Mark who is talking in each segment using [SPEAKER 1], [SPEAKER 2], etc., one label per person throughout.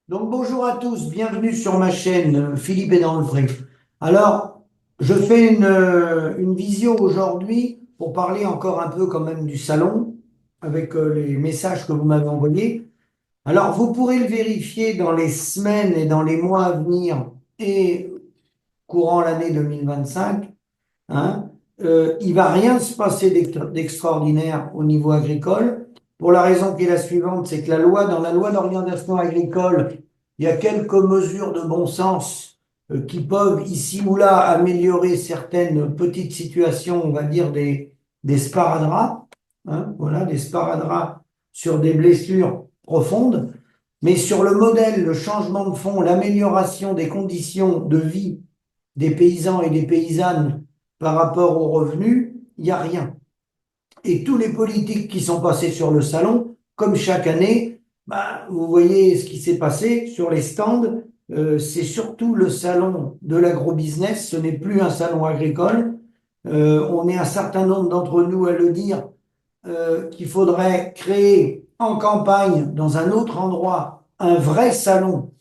[SPEAKER 1] Donc bonjour à tous, bienvenue sur ma chaîne Philippe est dans le vrai. Alors, je fais une visio aujourd'hui pour parler encore un peu quand même du salon avec les messages que vous m'avez envoyés. Alors, vous pourrez le vérifier dans les semaines et dans les mois à venir et courant l'année 2025. Hein, il va rien se passer d'extraordinaire au niveau agricole, pour la raison qui est la suivante, c'est que dans la loi d'orientation agricole, il y a quelques mesures de bon sens qui peuvent ici ou là améliorer certaines petites situations, on va dire des sparadraps, hein, voilà, des sparadraps sur des blessures profondes, mais sur le modèle, le changement de fond, l'amélioration des conditions de vie des paysans et des paysannes par rapport aux revenus, il n'y a rien. Et tous les politiques qui sont passés sur le salon, comme chaque année, bah, vous voyez ce qui s'est passé sur les stands. C'est surtout le salon de l'agrobusiness, ce n'est plus un salon agricole. On est un certain nombre d'entre nous à le dire qu'il faudrait créer en campagne, dans un autre endroit, un vrai salon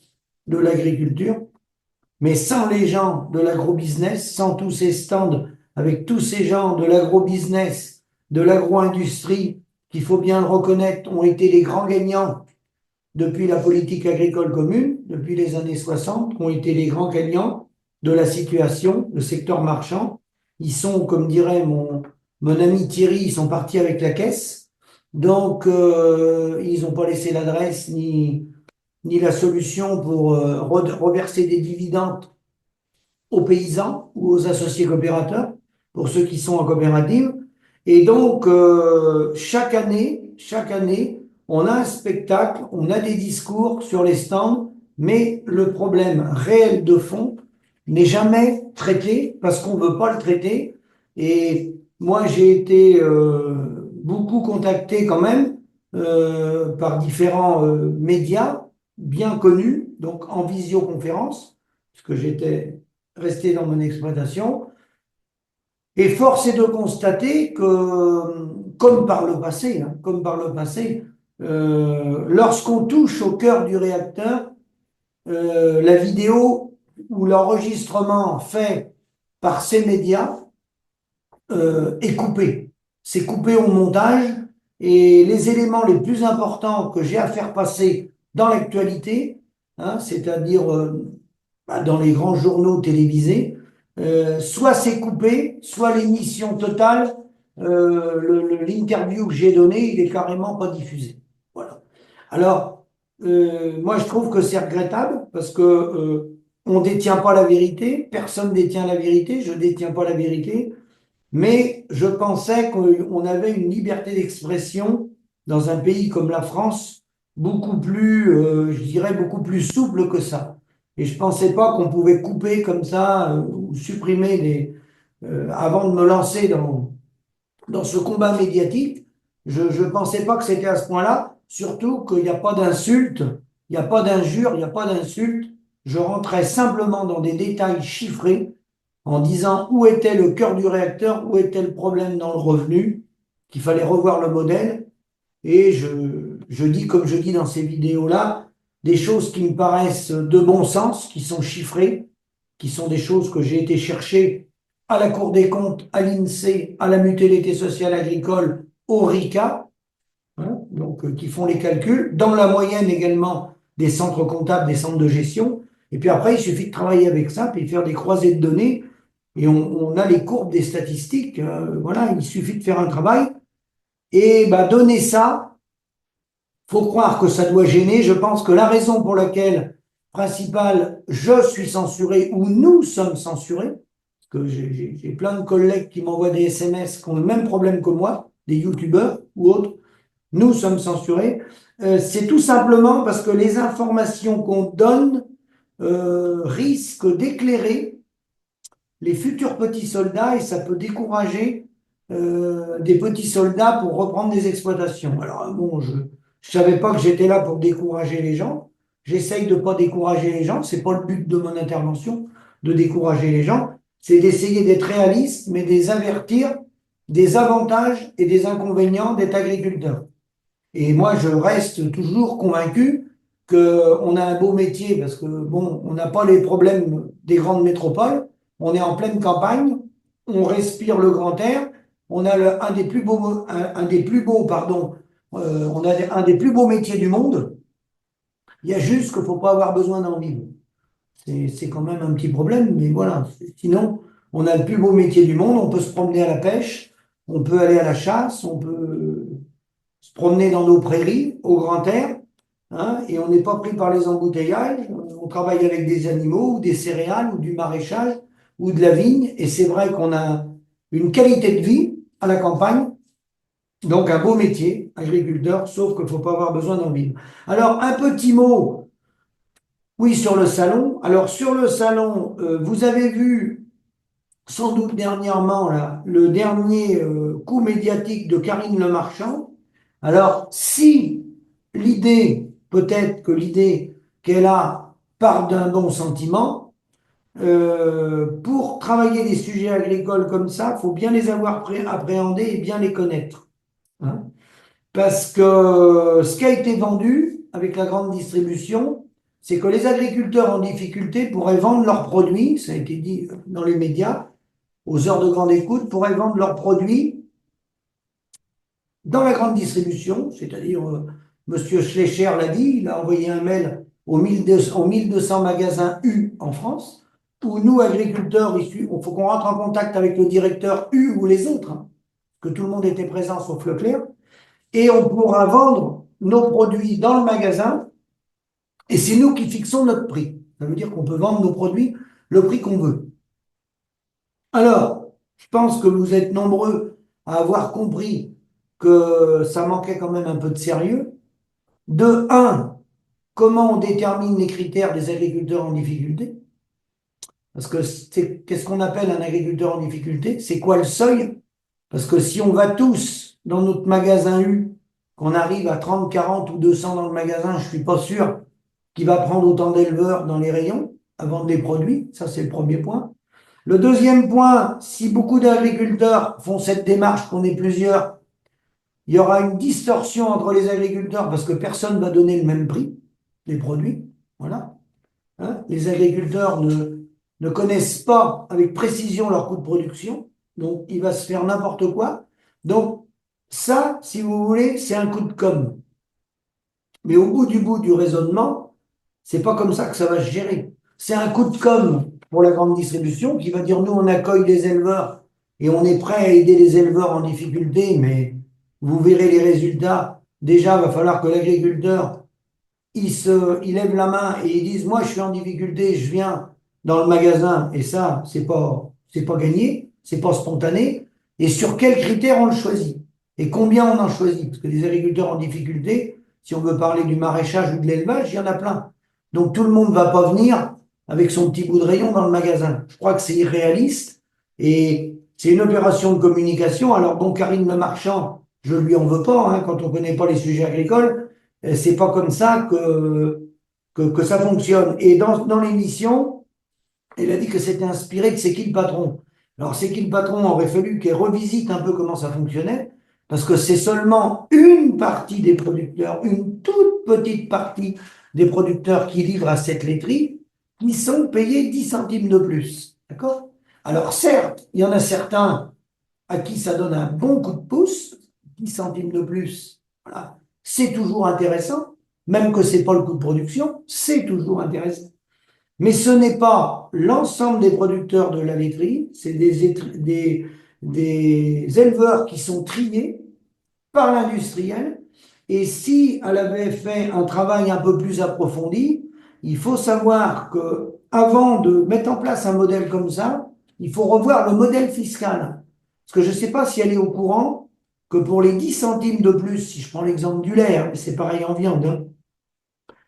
[SPEAKER 1] de l'agriculture, mais sans les gens de l'agrobusiness, sans tous ces stands, avec tous ces gens de l'agrobusiness, de l'agro-industrie, qu'il faut bien le reconnaître, ont été les grands gagnants depuis la politique agricole commune, depuis les années 60, ont été les grands gagnants de la situation, le secteur marchand. Ils sont, comme dirait mon ami Thierry, ils sont partis avec la caisse. Donc, ils n'ont pas laissé l'adresse ni la solution pour reverser des dividendes aux paysans ou aux associés coopérateurs, pour ceux qui sont en coopérative. Et donc, chaque année, on a un spectacle, on a des discours sur les stands, mais le problème réel de fond n'est jamais traité parce qu'on ne veut pas le traiter. Et moi, j'ai été beaucoup contacté quand même par différents médias bien connus, donc en visioconférence, parce que j'étais resté dans mon exploitation. Et force est de constater que, comme par le passé, lorsqu'on touche au cœur du réacteur, la vidéo ou l'enregistrement fait par ces médias est coupé. C'est coupé au montage et les éléments les plus importants que j'ai à faire passer dans l'actualité, hein, c'est-à-dire dans les grands journaux télévisés, soit c'est coupé, soit l'émission totale, l'interview que j'ai donnée, il est carrément pas diffusé. Voilà. Alors, moi je trouve que c'est regrettable parce que on détient pas la vérité, personne détient la vérité, je détiens pas la vérité, mais je pensais qu'on avait une liberté d'expression dans un pays comme la France beaucoup plus, je dirais, beaucoup plus souple que ça. Et je pensais pas qu'on pouvait couper comme ça ou supprimer avant de me lancer dans ce combat médiatique. Je ne pensais pas que c'était à ce point-là, surtout qu'il n'y a pas d'insultes, il n'y a pas d'injures, il n'y a pas d'insultes. Je rentrais simplement dans des détails chiffrés en disant où était le cœur du réacteur, où était le problème dans le revenu, qu'il fallait revoir le modèle. Et je dis, comme je dis dans ces vidéos-là, des choses qui me paraissent de bon sens, qui sont chiffrées, qui sont des choses que j'ai été chercher à la Cour des comptes, à l'INSEE, à la Mutualité sociale agricole, au RICA, hein, donc qui font les calculs, dans la moyenne également des centres comptables, des centres de gestion. Et puis après, il suffit de travailler avec ça, puis faire des croisées de données, et on a les courbes des statistiques. Voilà, il suffit de faire un travail. Et bah, donner ça, faut croire que ça doit gêner. Je pense que la raison pour laquelle, principale, je suis censuré ou nous sommes censurés, parce que j'ai plein de collègues qui m'envoient des SMS qui ont le même problème que moi, des youtubeurs ou autres, nous sommes censurés, c'est tout simplement parce que les informations qu'on donne risquent d'éclairer les futurs petits soldats et ça peut décourager des petits soldats pour reprendre des exploitations. Alors bon, je ne savais pas que j'étais là pour décourager les gens. J'essaye de ne pas décourager les gens. C'est pas le but de mon intervention, de décourager les gens. C'est d'essayer d'être réaliste, mais de les avertir des avantages et des inconvénients d'être agriculteur. Et moi, je reste toujours convaincu. qu'on a un beau métier parce que, bon, on n'a pas les problèmes des grandes métropoles. On est en pleine campagne, on respire le grand air, on a un des plus beaux, pardon, on a un des plus beaux métiers du monde. Il y a juste qu'il ne faut pas avoir besoin d'en vivre. C'est quand même un petit problème, mais voilà. Sinon, on a le plus beau métier du monde, on peut se promener à la pêche, on peut aller à la chasse, on peut se promener dans nos prairies, au grand air, hein, et on n'est pas pris par les embouteillages. On travaille avec des animaux, ou des céréales, ou du maraîchage, ou de la vigne, et c'est vrai qu'on a une qualité de vie à la campagne, donc un beau métier, agriculteur, sauf qu'il ne faut pas avoir besoin d'en vivre. Alors, un petit mot, oui, sur le salon. Alors, sur le salon, vous avez vu sans doute dernièrement là, le dernier coup médiatique de Karine Le Marchand. Alors, si l'idée, peut-être que l'idée qu'elle a part d'un bon sentiment, pour travailler des sujets agricoles comme ça, il faut bien les avoir appréhendés et bien les connaître, hein. Parce que ce qui a été vendu avec la grande distribution, c'est que les agriculteurs en difficulté pourraient vendre leurs produits, ça a été dit dans les médias, aux heures de grande écoute, pourraient vendre leurs produits dans la grande distribution, c'est-à-dire, Monsieur Schleicher l'a dit, il a envoyé un mail aux 1200 magasins U en France, où nous, agriculteurs, il faut qu'on rentre en contact avec le directeur U ou les autres, hein, que tout le monde était présent sauf Leclerc, et on pourra vendre nos produits dans le magasin, et c'est nous qui fixons notre prix. Ça veut dire qu'on peut vendre nos produits le prix qu'on veut. Alors, je pense que vous êtes nombreux à avoir compris que ça manquait quand même un peu de sérieux. De un, comment on détermine les critères des agriculteurs en difficulté? Parce que qu'est-ce qu'on appelle un agriculteur en difficulté? C'est quoi le seuil? Parce que si on va tous dans notre magasin U, qu'on arrive à 30, 40 ou 200 dans le magasin, je suis pas sûr qu'il va prendre autant d'éleveurs dans les rayons à vendre des produits. Ça, c'est le premier point. Le deuxième point, si beaucoup d'agriculteurs font cette démarche, qu'on est plusieurs, il y aura une distorsion entre les agriculteurs parce que personne ne va donner le même prix des produits. Voilà. Hein, les agriculteurs ne connaissent pas avec précision leur coût de production, donc il va se faire n'importe quoi. Donc ça, si vous voulez, c'est un coup de com'. Mais au bout du raisonnement, c'est pas comme ça que ça va se gérer. C'est un coup de com' pour la grande distribution qui va dire nous on accueille les éleveurs et on est prêt à aider les éleveurs en difficulté, mais vous verrez les résultats. Déjà, il va falloir que l'agriculteur il lève la main et il dise moi je suis en difficulté, je viens dans le magasin et ça c'est pas gagné, c'est pas spontané. Et sur quels critères on le choisit et combien on en choisit parce que les agriculteurs en difficulté, si on veut parler du maraîchage ou de l'élevage, il y en a plein. Donc tout le monde ne va pas venir avec son petit bout de rayon dans le magasin. Je crois que c'est irréaliste et c'est une opération de communication. Alors bon, Karine Le Marchand, je lui en veux pas hein, quand on connaît pas les sujets agricoles. C'est pas comme ça que ça fonctionne. Et dans l'émission, elle a dit que c'était inspiré de C'est qui le patron. Alors, C'est qui le patron aurait fallu qu'elle revisite un peu comment ça fonctionnait, parce que c'est seulement une partie des producteurs, une toute petite partie des producteurs qui livrent à cette laiterie, qui sont payés 10 centimes de plus. D'accord? Alors, certes, il y en a certains à qui ça donne un bon coup de pouce, 10 centimes de plus. Voilà. C'est toujours intéressant, même que ce n'est pas le coût de production, c'est toujours intéressant. Mais ce n'est pas l'ensemble des producteurs de la laiterie, c'est des éleveurs qui sont triés par l'industriel. Et si elle avait fait un travail un peu plus approfondi, il faut savoir que avant de mettre en place un modèle comme ça, il faut revoir le modèle fiscal. Parce que je ne sais pas si elle est au courant que pour les 10 centimes de plus, si je prends l'exemple du lait, hein, mais c'est pareil en viande, hein,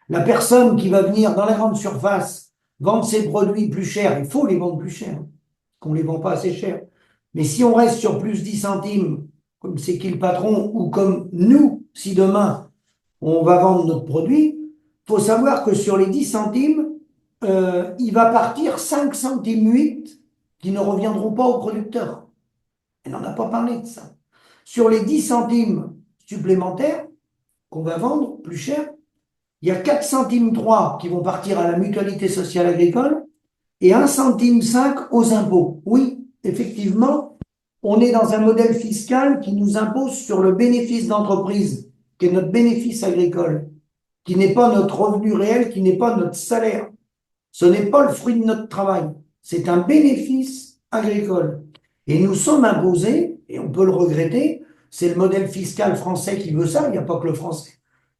[SPEAKER 1] la personne qui va venir dans la grande surface vendre ses produits plus cher, il faut les vendre plus cher, qu'on ne les vend pas assez cher. Mais si on reste sur plus 10 centimes, comme c'est qui le patron, ou comme nous, si demain on va vendre notre produit, il faut savoir que sur les 10 centimes, il va partir 5 centimes 8 qui ne reviendront pas au producteur. Elle n'en a pas parlé de ça. Sur les 10 centimes supplémentaires qu'on va vendre plus cher, il y a 4 centimes 3 qui vont partir à la mutualité sociale agricole et 1 centime 5 aux impôts. Oui, effectivement, on est dans un modèle fiscal qui nous impose sur le bénéfice d'entreprise, qui est notre bénéfice agricole, qui n'est pas notre revenu réel, qui n'est pas notre salaire. Ce n'est pas le fruit de notre travail. C'est un bénéfice agricole. Et nous sommes imposés, et on peut le regretter, c'est le modèle fiscal français qui veut ça, il n'y a pas que le français.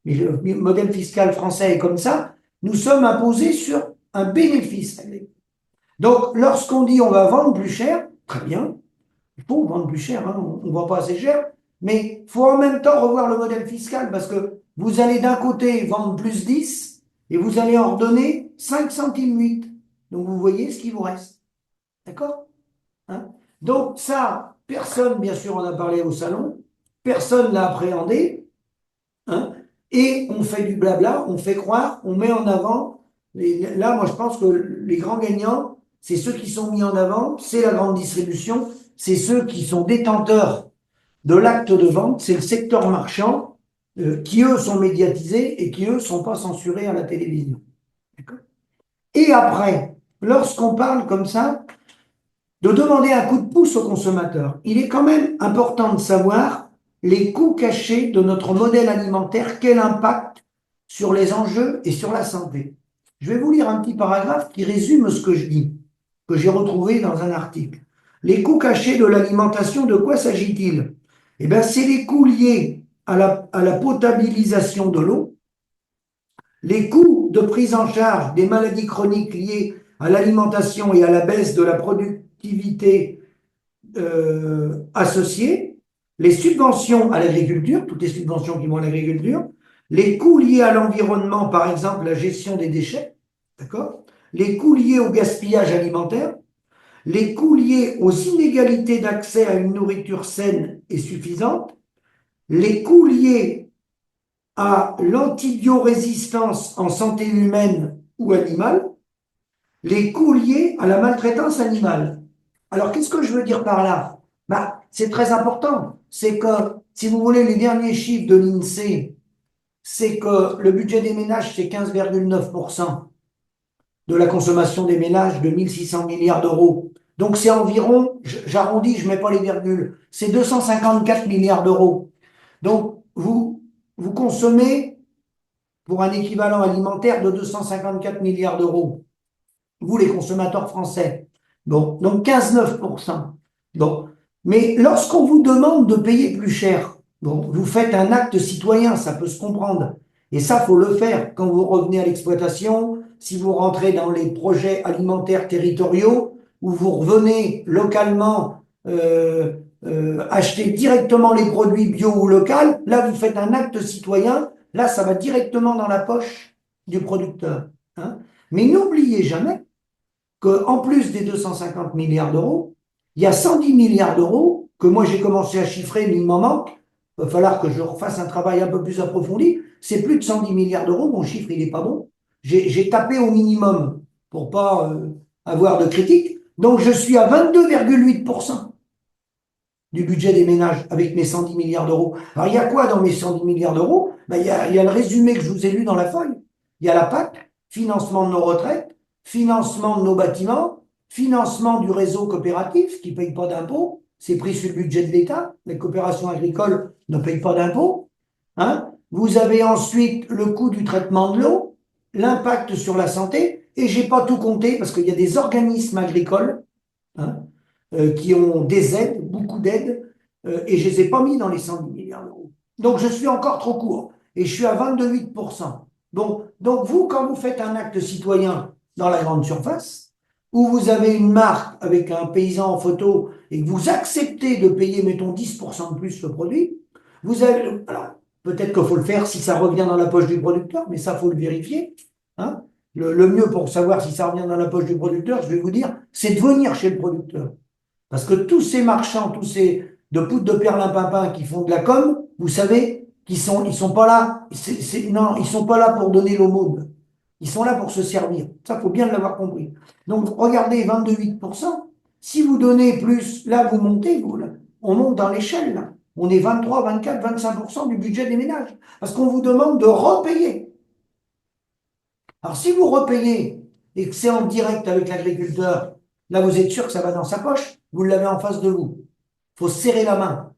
[SPEAKER 1] Mais le modèle fiscal français est comme ça. Nous sommes imposés sur un bénéfice agricole. Donc, lorsqu'on dit on va vendre plus cher, très bien, il faut vendre plus cher, hein, on ne vend pas assez cher, mais il faut en même temps revoir le modèle fiscal parce que vous allez d'un côté vendre plus 10 et vous allez en redonner 5 centimes 8. Donc, vous voyez ce qui vous reste. D'accord? Hein? Donc, ça, personne, bien sûr, en a parlé au salon, personne l'a appréhendé, hein, et on fait du blabla, on fait croire, on met en avant. Là, moi, je pense que les grands gagnants, c'est ceux qui sont mis en avant, c'est la grande distribution, c'est ceux qui sont détenteurs de l'acte de vente, c'est le secteur marchand, qui eux sont médiatisés et qui eux sont pas censurés à la télévision. Et après, lorsqu'on parle comme ça, de demander un coup de pouce aux consommateurs, il est quand même important de savoir les coûts cachés de notre modèle alimentaire, quel impact sur les enjeux et sur la santé. Je vais vous lire un petit paragraphe qui résume ce que je dis, que j'ai retrouvé dans un article. Les coûts cachés de l'alimentation, de quoi s'agit-il? Eh bien, c'est les coûts liés à la potabilisation de l'eau, les coûts de prise en charge des maladies chroniques liées à l'alimentation et à la baisse de la productivité associées, les subventions à l'agriculture, toutes les subventions qui vont à l'agriculture, les coûts liés à l'environnement, par exemple la gestion des déchets, d'accord? Les coûts liés au gaspillage alimentaire, les coûts liés aux inégalités d'accès à une nourriture saine et suffisante, les coûts liés à l'antibiorésistance en santé humaine ou animale, les coûts liés à la maltraitance animale. Alors, qu'est-ce que je veux dire par là? Bah, c'est très important. C'est que, si vous voulez, les derniers chiffres de l'INSEE, c'est que le budget des ménages, c'est 15,9% de la consommation des ménages de 1600 milliards d'euros. Donc, c'est environ, j'arrondis, je ne mets pas les virgules, c'est 254 milliards d'euros. Donc, vous consommez pour un équivalent alimentaire de 254 milliards d'euros. Vous, les consommateurs français. Bon, donc 15,9%. Bon, mais lorsqu'on vous demande de payer plus cher, bon, vous faites un acte citoyen, ça peut se comprendre. Et ça, faut le faire quand vous revenez à l'exploitation, si vous rentrez dans les projets alimentaires territoriaux, où vous revenez localement acheter directement les produits bio ou locaux, là, vous faites un acte citoyen, là, ça va directement dans la poche du producteur. Hein. Mais n'oubliez jamais qu'en plus des 250 milliards d'euros, il y a 110 milliards d'euros que moi j'ai commencé à chiffrer, mais il m'en manque. Il va falloir que je refasse un travail un peu plus approfondi. C'est plus de 110 milliards d'euros, mon chiffre il n'est pas bon. J'ai tapé au minimum pour pas avoir de critiques. Donc je suis à 22,8% du budget des ménages avec mes 110 milliards d'euros. Alors il y a quoi dans mes 110 milliards d'euros? Ben, il y a le résumé que je vous ai lu dans la feuille. Il y a la PAC, financement de nos retraites, financement de nos bâtiments, financement du réseau coopératif qui ne paye pas d'impôts, c'est pris sur le budget de l'État, les coopérations agricoles ne payent pas d'impôts. Hein. Vous avez ensuite le coût du traitement de l'eau, l'impact sur la santé, et j'ai pas tout compté parce qu'il y a des organismes agricoles, hein, qui ont des aides, beaucoup d'aides, et je ne les ai pas mis dans les 110 milliards d'euros. Donc je suis encore trop court, et je suis à 22,8%. Bon, donc vous, quand vous faites un acte citoyen dans la grande surface, où vous avez une marque avec un paysan en photo et que vous acceptez de payer, mettons, 10% de plus le produit, vous avez, alors peut-être qu'il faut le faire si ça revient dans la poche du producteur, mais ça, il faut le vérifier. Hein. Le mieux pour savoir si ça revient dans la poche du producteur, je vais vous dire, c'est de venir chez le producteur. Parce que tous ces marchands, tous ces de poudre de perlimpinpin qui font de la com, vous savez, ils sont pas là, non, ils sont pas là pour donner l'aumône. Ils sont là pour se servir. Ça, faut bien l'avoir compris. Donc, regardez, 22,8%. Si vous donnez plus, là, vous montez, vous, là. On monte dans l'échelle, là. On est 23, 24, 25% du budget des ménages. Parce qu'on vous demande de repayer. Alors, si vous repayez et que c'est en direct avec l'agriculteur, là, vous êtes sûr que ça va dans sa poche, vous l'avez en face de vous. Il faut serrer la main,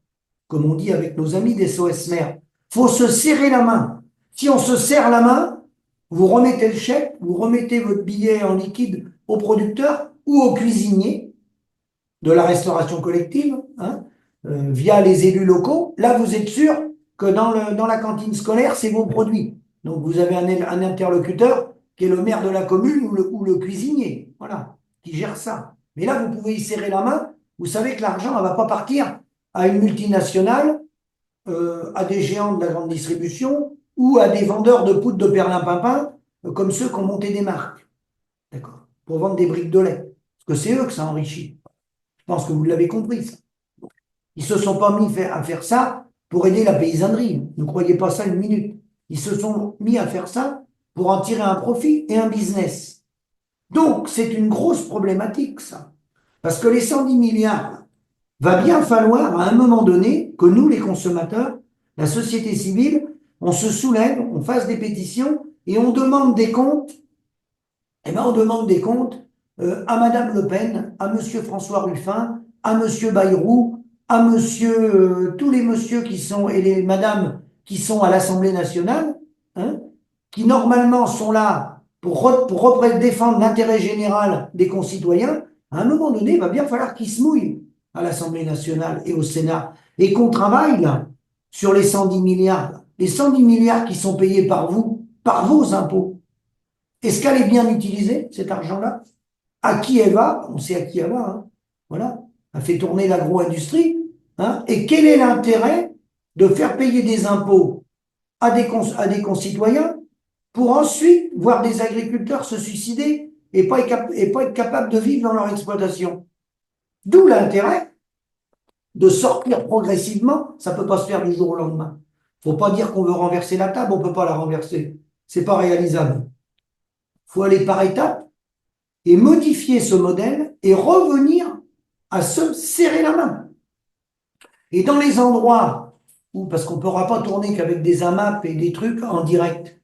[SPEAKER 1] comme on dit avec nos amis d'SOS Mère. Il faut se serrer la main. Si on se serre la main, vous remettez le chèque, vous remettez votre billet en liquide au producteur ou au cuisinier de la restauration collective, hein, via les élus locaux. Là, vous êtes sûr que dans la cantine scolaire, c'est vos produits. Donc, vous avez un interlocuteur qui est le maire de la commune ou le cuisinier, voilà, qui gère ça. Mais là, vous pouvez y serrer la main. Vous savez que l'argent ne va pas partir à une multinationale, à des géants de la grande distribution ou à des vendeurs de poudre de perlimpinpin, comme ceux qui ont monté des marques, d'accord, pour vendre des briques de lait. Parce que c'est eux que ça enrichit. Je pense que vous l'avez compris, ça. Ils se sont pas mis à faire ça pour aider la paysannerie. Ne croyez pas ça une minute. Ils se sont mis à faire ça pour en tirer un profit et un business. Donc, c'est une grosse problématique, ça. Parce que les 110 milliards, va bien falloir à un moment donné que nous, les consommateurs, la société civile, on se soulève, on fasse des pétitions et on demande des comptes. Eh ben, on demande des comptes à Madame Le Pen, à Monsieur François Ruffin, à Monsieur Bayrou, à tous les messieurs qui sont et les madames qui sont à l'Assemblée nationale, hein, qui normalement sont là pour défendre l'intérêt général des concitoyens. À un moment donné, il va bien falloir qu'ils se mouillent à l'Assemblée nationale et au Sénat et qu'on travaille là, sur les 110 milliards. Les 110 milliards qui sont payés par vous, par vos impôts. Est-ce qu'elle est bien utilisée, cet argent-là? À qui elle va? On sait à qui elle va, hein. Voilà. Elle fait tourner l'agro-industrie, hein. Et quel est l'intérêt de faire payer des impôts à des concitoyens pour ensuite voir des agriculteurs se suicider et pas être capables de vivre dans leur exploitation? D'où l'intérêt de sortir progressivement. Ça ne peut pas se faire du jour au lendemain. Il ne faut pas dire qu'on veut renverser la table, on ne peut pas la renverser. C'est pas réalisable. Il faut aller par étapes et modifier ce modèle et revenir à se serrer la main. Et dans les endroits où, parce qu'on ne pourra pas tourner qu'avec des AMAP et des trucs en direct,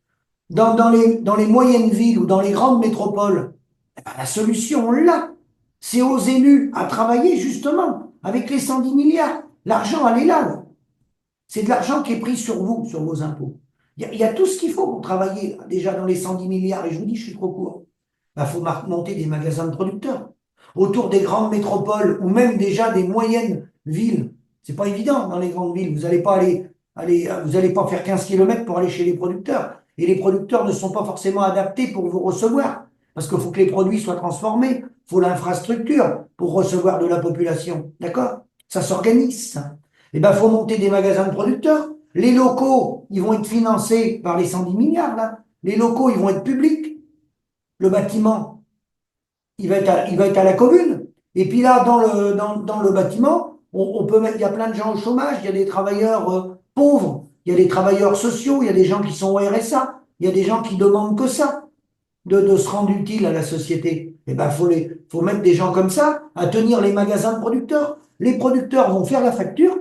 [SPEAKER 1] dans les moyennes villes ou dans les grandes métropoles, eh ben, la solution, on l'a. C'est aux élus à travailler justement avec les 110 milliards. L'argent, elle est là. C'est de l'argent qui est pris sur vous, sur vos impôts. Il y a tout ce qu'il faut pour travailler déjà dans les 110 milliards. Et je vous dis, je suis trop court. Il faut monter des magasins de producteurs autour des grandes métropoles ou même déjà des moyennes villes. C'est pas évident dans les grandes villes. Vous n'allez pas vous allez pas faire 15 kilomètres pour aller chez les producteurs. Et les producteurs ne sont pas forcément adaptés pour vous recevoir. Parce qu'il faut que les produits soient transformés. Il faut l'infrastructure pour recevoir de la population. D'accord? Ça s'organise, ça. Eh ben, il faut monter des magasins de producteurs. Les locaux, ils vont être financés par les 110 milliards, là. Les locaux, ils vont être publics. Le bâtiment, il va être à la commune. Et puis là, dans le bâtiment, on peut mettre, il y a plein de gens au chômage, il y a des travailleurs pauvres, il y a des travailleurs sociaux, il y a des gens qui sont au RSA, il y a des gens qui demandent que ça, de se rendre utile à la société. Eh ben, faut mettre des gens comme ça à tenir les magasins de producteurs. Les producteurs vont faire la facture,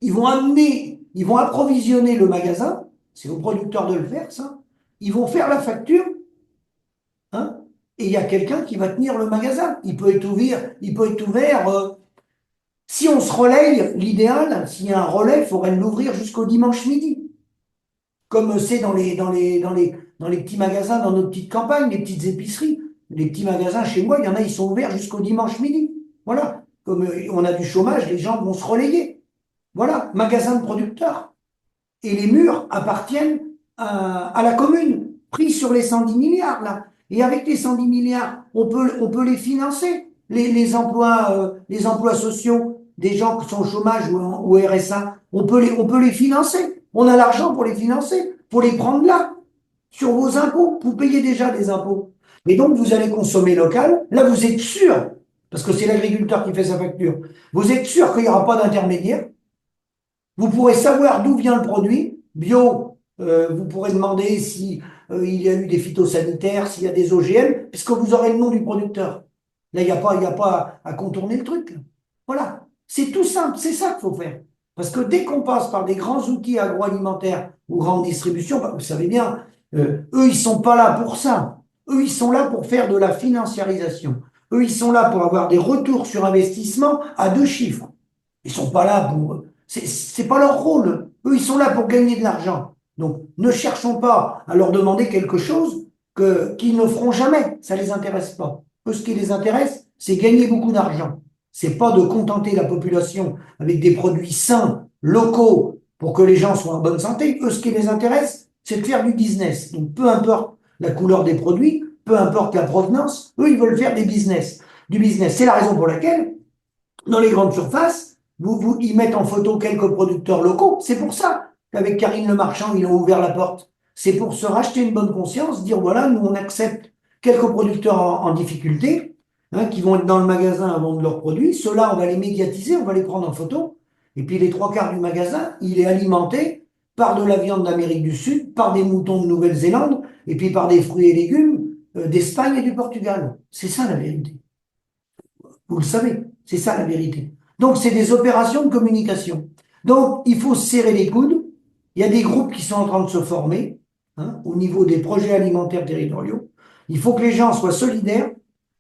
[SPEAKER 1] ils vont approvisionner le magasin, c'est aux producteurs de le faire, ça. Ils vont faire la facture, hein, et il y a quelqu'un qui va tenir le magasin. Il peut être ouvert. Si on se relaye, l'idéal, s'il y a un relais, il faudrait l'ouvrir jusqu'au dimanche midi. Comme c'est dans les petits magasins, dans nos petites campagnes, les petites épiceries. Les petits magasins chez moi, il y en a, ils sont ouverts jusqu'au dimanche midi. Voilà. Comme on a du chômage, les gens vont se relayer. Voilà, magasin de producteurs. Et les murs appartiennent à la commune, pris sur les 110 milliards, là. Et avec les 110 milliards, on peut les financer, les emplois sociaux des gens qui sont au chômage ou au RSA. On peut les financer. On a l'argent pour les financer. Faut les prendre là, sur vos impôts. Vous payez déjà des impôts. Et donc, vous allez consommer local. Là, vous êtes sûr, parce que c'est l'agriculteur qui fait sa facture, vous êtes sûr qu'il n'y aura pas d'intermédiaire. Vous pourrez savoir d'où vient le produit. Bio, vous pourrez demander si il y a eu des phytosanitaires, s'il y a des OGM, puisque vous aurez le nom du producteur. Là, il y a pas à contourner le truc. Voilà. C'est tout simple. C'est ça qu'il faut faire. Parce que dès qu'on passe par des grands outils agroalimentaires ou grandes distributions, bah, vous savez bien, Eux, ils sont pas là pour ça. Eux, ils sont là pour faire de la financiarisation. Eux, ils sont là pour avoir des retours sur investissement à 2 chiffres. Ils sont pas là pour. C'est pas leur rôle. Eux, ils sont là pour gagner de l'argent. Donc, ne cherchons pas à leur demander quelque chose qu'ils ne feront jamais. Ça les intéresse pas. Eux, ce qui les intéresse, c'est gagner beaucoup d'argent. C'est pas de contenter la population avec des produits sains, locaux, pour que les gens soient en bonne santé. Eux, ce qui les intéresse, c'est de faire du business. Donc, peu importe la couleur des produits, peu importe la provenance, eux, ils veulent faire des business. Du business. C'est la raison pour laquelle, dans les grandes surfaces, ils mettent en photo quelques producteurs locaux. C'est pour ça qu'avec Karine Le Marchand, ils ont ouvert la porte. C'est pour se racheter une bonne conscience, dire voilà, nous on accepte quelques producteurs en difficulté, qui vont être dans le magasin à vendre leurs produits. Ceux-là, on va les médiatiser, on va les prendre en photo. Et puis les 3 quarts du magasin, il est alimenté par de la viande d'Amérique du Sud, par des moutons de Nouvelle-Zélande, et puis par des fruits et légumes d'Espagne et du Portugal. C'est ça la vérité. Vous le savez, c'est ça la vérité. Donc, c'est des opérations de communication. Donc, il faut se serrer les coudes. Il y a des groupes qui sont en train de se former, au niveau des projets alimentaires territoriaux. Il faut que les gens soient solidaires.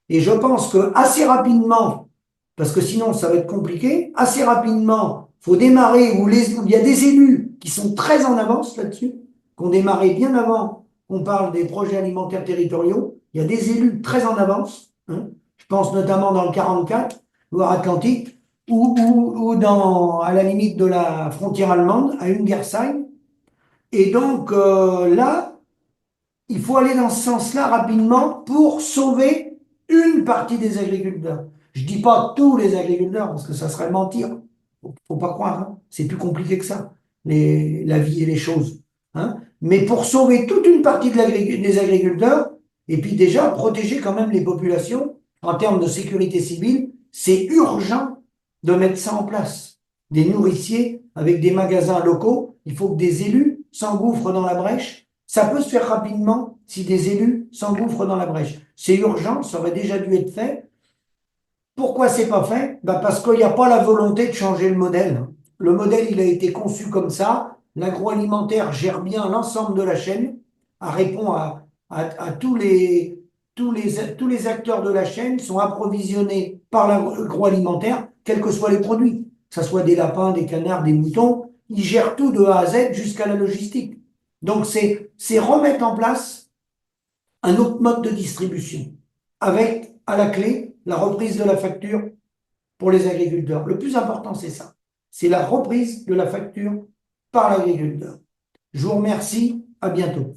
[SPEAKER 1] Et je pense que assez rapidement, parce que sinon ça va être compliqué, assez rapidement, il faut démarrer où il y a des élus qui sont très en avance là-dessus, qui ont démarré bien avant qu'on parle des projets alimentaires territoriaux. Il y a des élus très en avance. Je pense notamment dans le 44, Loire-Atlantique, ou à la limite de la frontière allemande, à Ungersheim. Et donc là, il faut aller dans ce sens-là rapidement pour sauver une partie des agriculteurs. Je dis pas tous les agriculteurs, parce que ça serait mentir. Faut pas croire, c'est plus compliqué que ça, la vie et les choses. Mais pour sauver toute une partie des agriculteurs, et puis déjà protéger quand même les populations en termes de sécurité civile, c'est urgent de mettre ça en place. Des nourriciers avec des magasins locaux, il faut que des élus s'engouffrent dans la brèche. Ça peut se faire rapidement si des élus s'engouffrent dans la brèche. C'est urgent, ça aurait déjà dû être fait. Pourquoi c'est pas fait? Parce qu'il n'y a pas la volonté de changer le modèle. Le modèle, il a été conçu comme ça. L'agroalimentaire gère bien l'ensemble de la chaîne, répond à tous les acteurs de la chaîne sont approvisionnés par l'agroalimentaire, quels que soient les produits, que ce soit des lapins, des canards, des moutons. Ils gèrent tout de A à Z jusqu'à la logistique. Donc c'est remettre en place un autre mode de distribution, avec à la clé la reprise de la facture pour les agriculteurs. Le plus important, c'est ça. C'est la reprise de la facture par l'agriculteur. Je vous remercie. À bientôt.